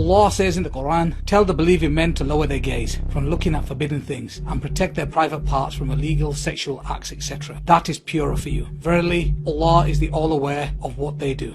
Allah says in the Quran, tell the believing men to lower their gaze from looking at forbidden things and protect their private parts from illegal sexual acts, etc. That is purer for you. Verily, Allah is the all-aware of what they do.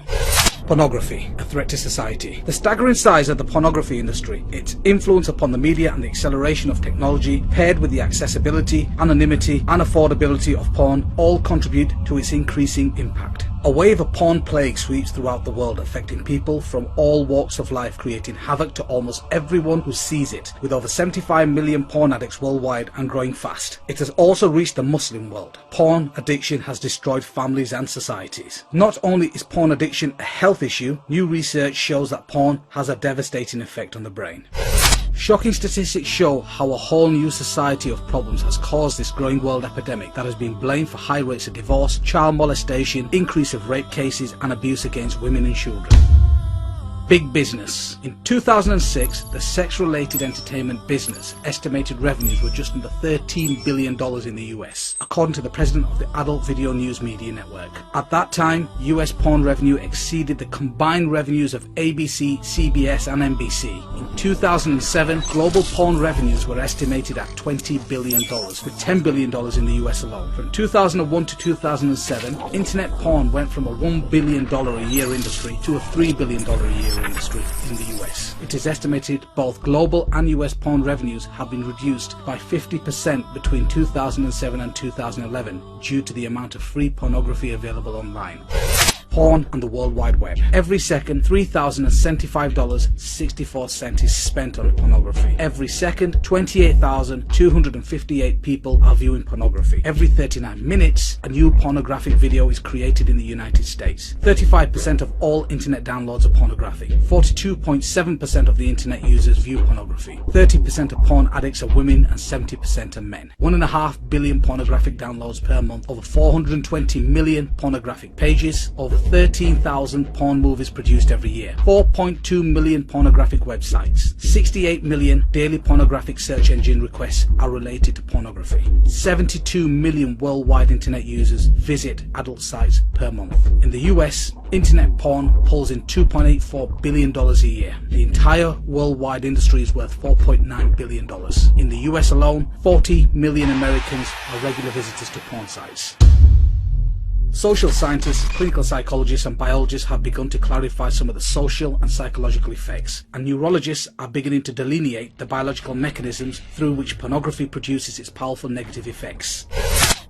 Pornography, a threat to society. The staggering size of the pornography industry, its influence upon the media and the acceleration of technology, paired with the accessibility, anonymity and affordability of porn, all contribute to its increasing impact. A wave of porn plague sweeps throughout the world, affecting people from all walks of life, creating havoc to almost everyone who sees it, with over 75 million porn addicts worldwide and growing fast. It has also reached the Muslim world. Porn addiction has destroyed families and societies. Not only is porn addiction a health issue, new research shows that porn has a devastating effect on the brain. Shocking statistics show how a whole new society of problems has caused this growing world epidemic that has been blamed for high rates of divorce, child molestation, increase of rape cases and abuse against women and children. Big business. In 2006, the sex-related entertainment business estimated revenues were just under $13 billion in the US, according to the president of the Adult Video News Media Network. At that time, US porn revenue exceeded the combined revenues of ABC, CBS and NBC. In 2007, global porn revenues were estimated at $20 billion, with $10 billion in the US alone. From 2001 to 2007, internet porn went from a $1 billion a year industry to a $3 billion a year industry in the US. It is estimated both global and US porn revenues have been reduced by 50% between 2007 and 2011 due to the amount of free pornography available online. Porn and the World Wide Web. Every second, $3,075.64 is spent on pornography. Every second, 28,258 people are viewing pornography. Every 39 minutes, a new pornographic video is created in the United States. 35% of all internet downloads are pornography. 42.7% of the internet users view pornography. 30% of porn addicts are women and 70% are men. 1.5 billion pornographic downloads per month. Over 420 million pornographic pages. Over 13,000 porn movies produced every year. 4.2 million pornographic websites. 68 million daily pornographic search engine requests are related to pornography. 72 million worldwide internet users visit adult sites per month. In the US, internet porn pulls in $2.84 billion a year. The entire worldwide industry is worth $4.9 billion. In the US alone, 40 million Americans are regular visitors to porn sites. Social scientists, clinical psychologists and biologists have begun to clarify some of the social and psychological effects, and neurologists are beginning to delineate the biological mechanisms through which pornography produces its powerful negative effects.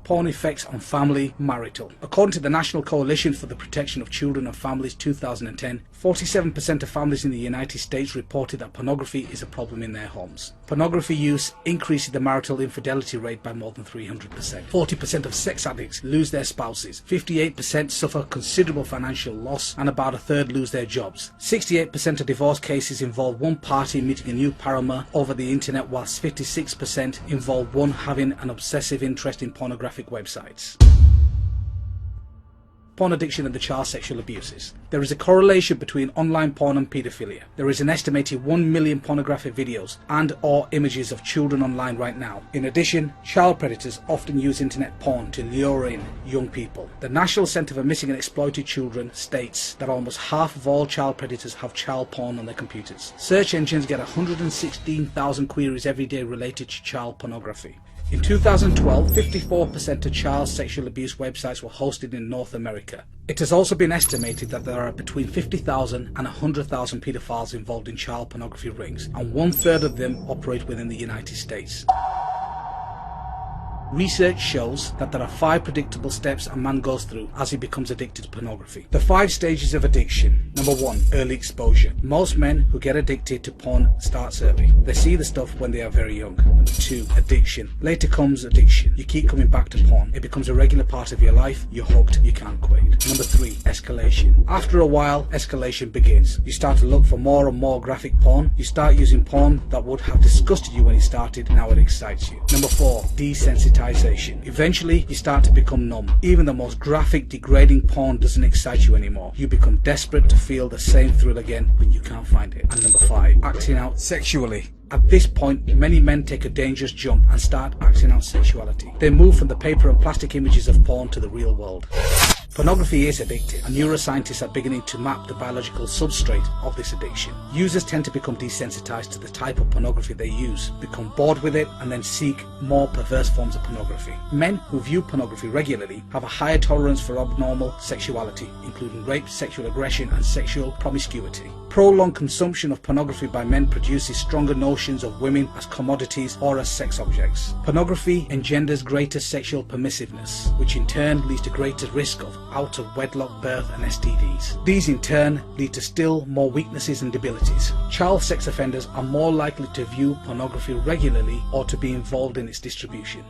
Porn effects on family, marital. According to the National Coalition for the Protection of Children and Families 2010, 47% of families in the United States reported that pornography is a problem in their homes. Pornography use increases the marital infidelity rate by more than 300%. 40% of sex addicts lose their spouses. 58% suffer considerable financial loss, and about a third lose their jobs. 68% of divorce cases involve one party meeting a new paramour over the internet, whilst 56% involve one having an obsessive interest in pornographic websites. Porn addiction and the child sexual abuses. There is a correlation between online porn and paedophilia. There is an estimated 1 million pornographic videos and or images of children online right now. In addition, child predators often use internet porn to lure in young people. The National Centre for Missing and Exploited Children states that almost half of all child predators have child porn on their computers. Search engines get 116,000 queries every day related to child pornography. In 2012, 54% of child sexual abuse websites were hosted in North America. It has also been estimated that there are between 50,000 and 100,000 paedophiles involved in child pornography rings, and 1/3 of them operate within the United States. Research shows that there are 5 predictable steps a man goes through as he becomes addicted to pornography. The 5 stages of addiction. Number 1, early exposure. Most men who get addicted to porn starts early. They see the stuff when they are very young. Number 2, addiction. Later comes addiction. You keep coming back to porn. It becomes a regular part of your life. You're hooked. You can't quit. Number 3, escalation. After a while, escalation begins. You start to look for more and more graphic porn. You start using porn that would have disgusted you when you started. Now it excites you. Number 4, desensitization. Eventually, you start to become numb. Even the most graphic, degrading porn doesn't excite you anymore. You become desperate to feel the same thrill again, but you can't find it. And number 5, acting out sexually. At this point, many men take a dangerous jump and start acting out sexuality. They move from the paper and plastic images of porn to the real world. Pornography is addictive, and neuroscientists are beginning to map the biological substrate of this addiction. Users tend to become desensitized to the type of pornography they use, become bored with it, and then seek more perverse forms of pornography. Men who view pornography regularly have a higher tolerance for abnormal sexuality, including rape, sexual aggression, and sexual promiscuity. Prolonged consumption of pornography by men produces stronger notions of women as commodities or as sex objects. Pornography engenders greater sexual permissiveness, which in turn leads to greater risk of out-of-wedlock birth and STDs. These in turn lead to still more weaknesses and debilities. Child sex offenders are more likely to view pornography regularly or to be involved in its distribution.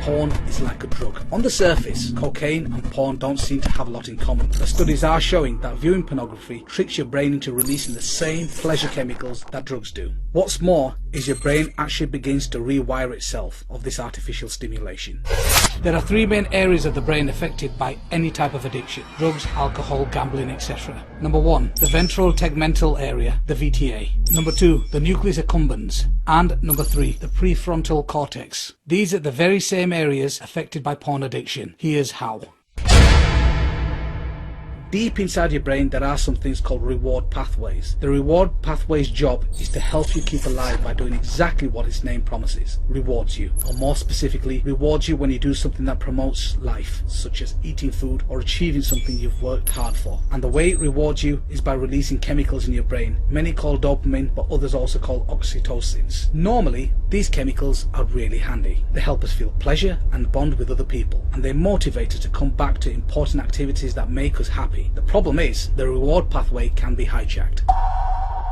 Porn is like a drug. On the surface, cocaine and porn don't seem to have a lot in common, but studies are showing that viewing pornography tricks your brain into releasing the same pleasure chemicals that drugs do. What's more is your brain actually begins to rewire itself of this artificial stimulation. There are three main areas of the brain affected by any type of addiction: drugs, alcohol, gambling, etc. Number 1, the ventral tegmental area, the VTA. Number 2, the nucleus accumbens. And number 3, the prefrontal cortex. These are the very same areas affected by porn addiction. Here's how. Deep inside your brain there are some things called reward pathways. The reward pathway's job is to help you keep alive by doing exactly what its name promises: rewards you, or more specifically, rewards you when you do something that promotes life, such as eating food or achieving something you've worked hard for. And the way it rewards you is by releasing chemicals in your brain, many call dopamine, but others also call oxytocins. Normally, these chemicals are really handy. They help us feel pleasure and bond with other people, and they motivate us to come back to important activities that make us happy. The problem is, the reward pathway can be hijacked.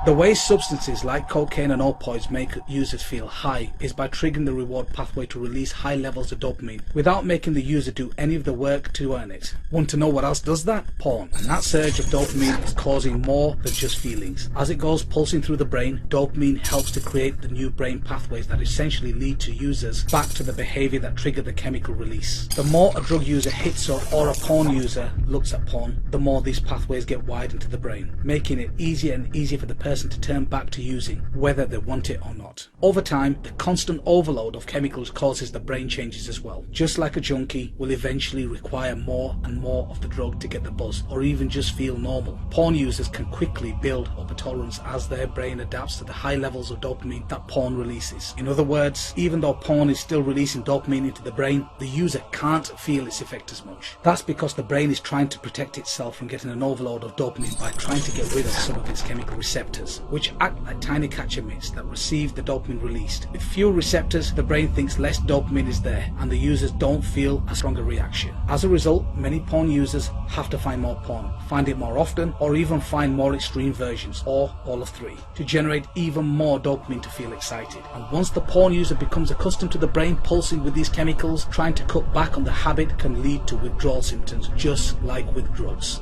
The way substances like cocaine and opioids make users feel high is by triggering the reward pathway to release high levels of dopamine without making the user do any of the work to earn it. Want to know what else does that? Porn. And that surge of dopamine is causing more than just feelings. As it goes pulsing through the brain, dopamine helps to create the new brain pathways that essentially lead to users back to the behavior that triggered the chemical release. The more a drug user hits or a porn user looks at porn, the more these pathways get wired into the brain, making it easier and easier for the person to turn back to using, whether they want it or not. Over time, the constant overload of chemicals causes the brain changes as well. Just like a junkie will eventually require more and more of the drug to get the buzz, or even just feel normal. Porn users can quickly build up a tolerance as their brain adapts to the high levels of dopamine that porn releases. In other words, even though porn is still releasing dopamine into the brain, the user can't feel its effect as much. That's because the brain is trying to protect itself from getting an overload of dopamine by trying to get rid of some of its chemical receptors, which act like tiny catcher mitts that receive the dopamine released. With fewer receptors, the brain thinks less dopamine is there, and the users don't feel a stronger reaction. As a result, many porn users have to find more porn, find it more often, or even find more extreme versions, or all of three, to generate even more dopamine to feel excited. And once the porn user becomes accustomed to the brain pulsing with these chemicals, trying to cut back on the habit can lead to withdrawal symptoms, just like with drugs.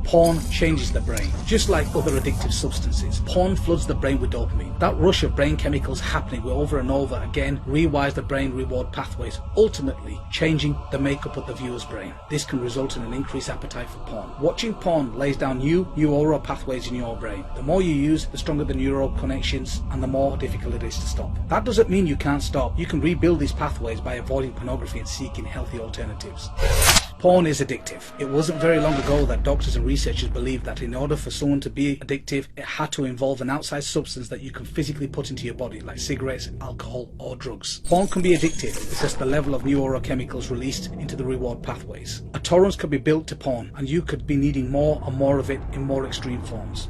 Porn changes the brain. Just like other addictive substances, porn floods the brain with dopamine. That rush of brain chemicals happening over and over again rewires the brain reward pathways, ultimately changing the makeup of the viewer's brain. This can result in an increased appetite for porn. Watching porn lays down new neural pathways in your brain. The more you use, the stronger the neural connections and the more difficult it is to stop. That doesn't mean you can't stop. You can rebuild these pathways by avoiding pornography and seeking healthy alternatives. Porn is addictive. It wasn't very long ago that doctors and researchers believed that in order for someone to be addictive, it had to involve an outside substance that you can physically put into your body, like cigarettes, alcohol, or drugs. Porn can be addictive because the level of neurochemicals released into the reward pathways. A tolerance can be built to porn, and you could be needing more and more of it in more extreme forms.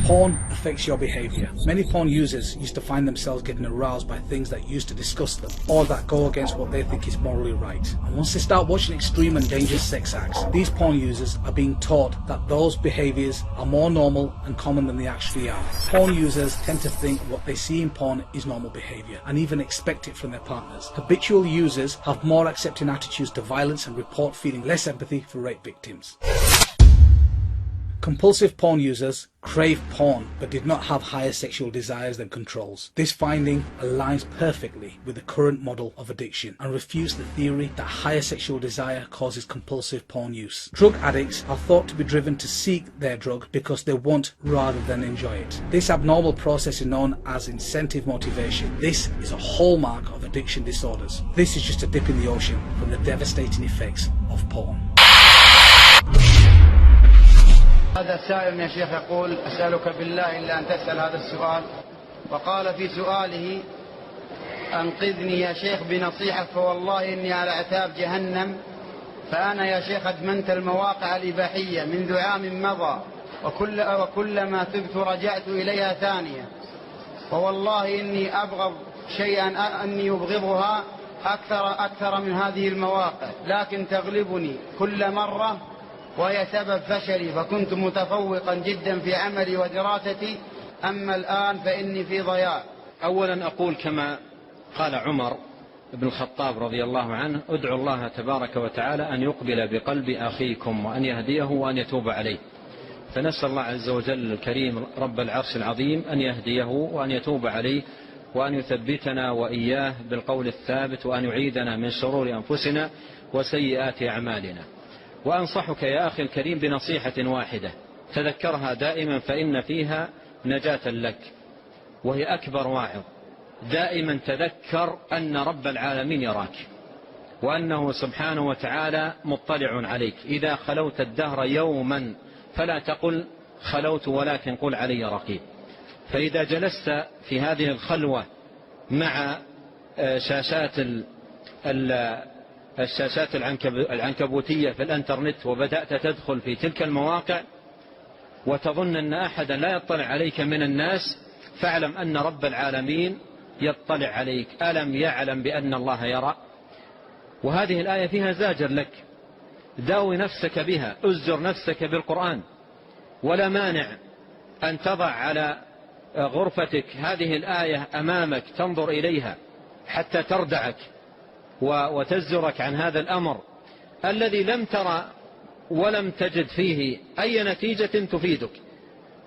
Porn affects your behaviour. Many porn users used to find themselves getting aroused by things that used to disgust them, or that go against what they think is morally right. And once they start watching extreme and dangerous sex acts, these porn users are being taught that those behaviours are more normal and common than they actually are. Porn users tend to think what they see in porn is normal behaviour, and even expect it from their partners. Habitual users have more accepting attitudes to violence and report feeling less empathy for rape victims. Compulsive porn users crave porn but did not have higher sexual desires than controls. This finding aligns perfectly with the current model of addiction and refutes the theory that higher sexual desire causes compulsive porn use. Drug addicts are thought to be driven to seek their drug because they want rather than enjoy it. This abnormal process is known as incentive motivation. This is a hallmark of addiction disorders. This is just a dip in the ocean from the devastating effects of porn. هذا السائل يا شيخ يقول: أسألك بالله إلا أن تسأل هذا السؤال. وقال في سؤاله: أنقذني يا شيخ بنصيحة، فوالله إني على عتاب جهنم، فأنا يا شيخ أدمنت المواقع الإباحية منذ عام مضى، وكلما تبت رجعت إليها ثانية، فوالله إني أبغض شيئا أني أبغضها أكثر من هذه المواقع، لكن تغلبني كل مرة وهي سبب فشلي، فكنت متفوقا جدا في عملي ودراستي، أما الآن فإني في ضياع. أولا أقول كما قال عمر بن الخطاب رضي الله عنه: ادعوا الله تبارك وتعالى أن يقبل بقلب أخيكم وأن يهديه وأن يتوب عليه. فنسأل الله عز وجل الكريم رب العرش العظيم أن يهديه وأن يتوب عليه وأن يثبتنا وإياه بالقول الثابت، وأن يعيدنا من شرور أنفسنا وسيئات أعمالنا. وأنصحك يا أخي الكريم بنصيحة واحدة تذكرها دائما، فإن فيها نجاة لك، وهي أكبر واعظ. دائما تذكر أن رب العالمين يراك، وأنه سبحانه وتعالى مطلع عليك. إذا خلوت الدهر يوما فلا تقل خلوت، ولكن قل علي رقيب. فإذا جلست في هذه الخلوة مع الشاشات العنكبوتية في الانترنت، وبدأت تدخل في تلك المواقع وتظن أن أحدا لا يطلع عليك من الناس، فاعلم أن رب العالمين يطلع عليك. ألم يعلم بأن الله يرى؟ وهذه الآية فيها زاجر لك، داوي نفسك بها، أزجر نفسك بالقرآن. ولا مانع أن تضع على غرفتك هذه الآية أمامك تنظر إليها حتى تردعك وتزجرك عن هذا الأمر الذي لم ترى ولم تجد فيه أي نتيجة تفيدك،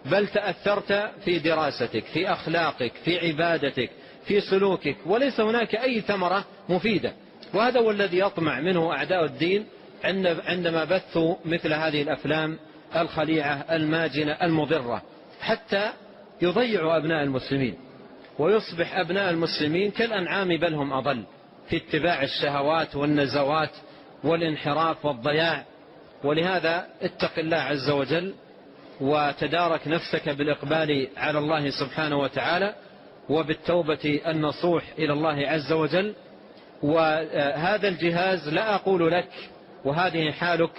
بل تأثرت في دراستك، في أخلاقك، في عبادتك، في سلوكك، وليس هناك أي ثمرة مفيدة. وهذا هو الذي يطمع منه أعداء الدين عندما بثوا مثل هذه الأفلام الخليعة الماجنة المضرة، حتى يضيعوا أبناء المسلمين، ويصبح أبناء المسلمين كالأنعام بل هم أضل في اتباع الشهوات والنزوات والانحراف والضياع. ولهذا اتق الله عز وجل، وتدارك نفسك بالإقبال على الله سبحانه وتعالى، وبالتوبة النصوح إلى الله عز وجل. وهذا الجهاز لا أقول لك وهذه حالك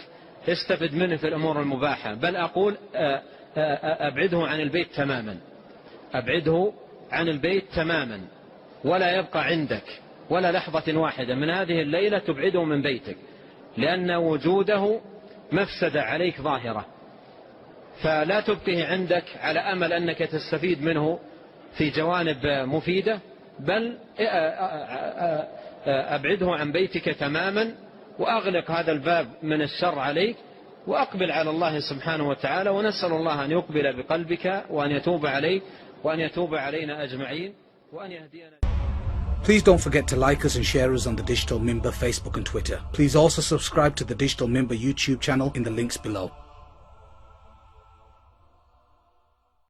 استفد منه في الأمور المباحة، بل أقول أبعده عن البيت تماما، أبعده عن البيت تماما، ولا يبقى عندك ولا لحظة واحدة من هذه الليلة تبعده من بيتك، لأن وجوده مفسدة عليك ظاهرة. فلا تبقيه عندك على أمل أنك تستفيد منه في جوانب مفيدة، بل أبعده عن بيتك تماما، وأغلق هذا الباب من الشر عليك، وأقبل على الله سبحانه وتعالى. ونسأل الله أن يقبل بقلبك وأن يتوب عليك وأن يتوب علينا أجمعين وأن يهدينا. Please don't forget to like us and share us on the Digital Mimber Facebook and Twitter. Please also subscribe to the Digital Mimber YouTube channel in the links below.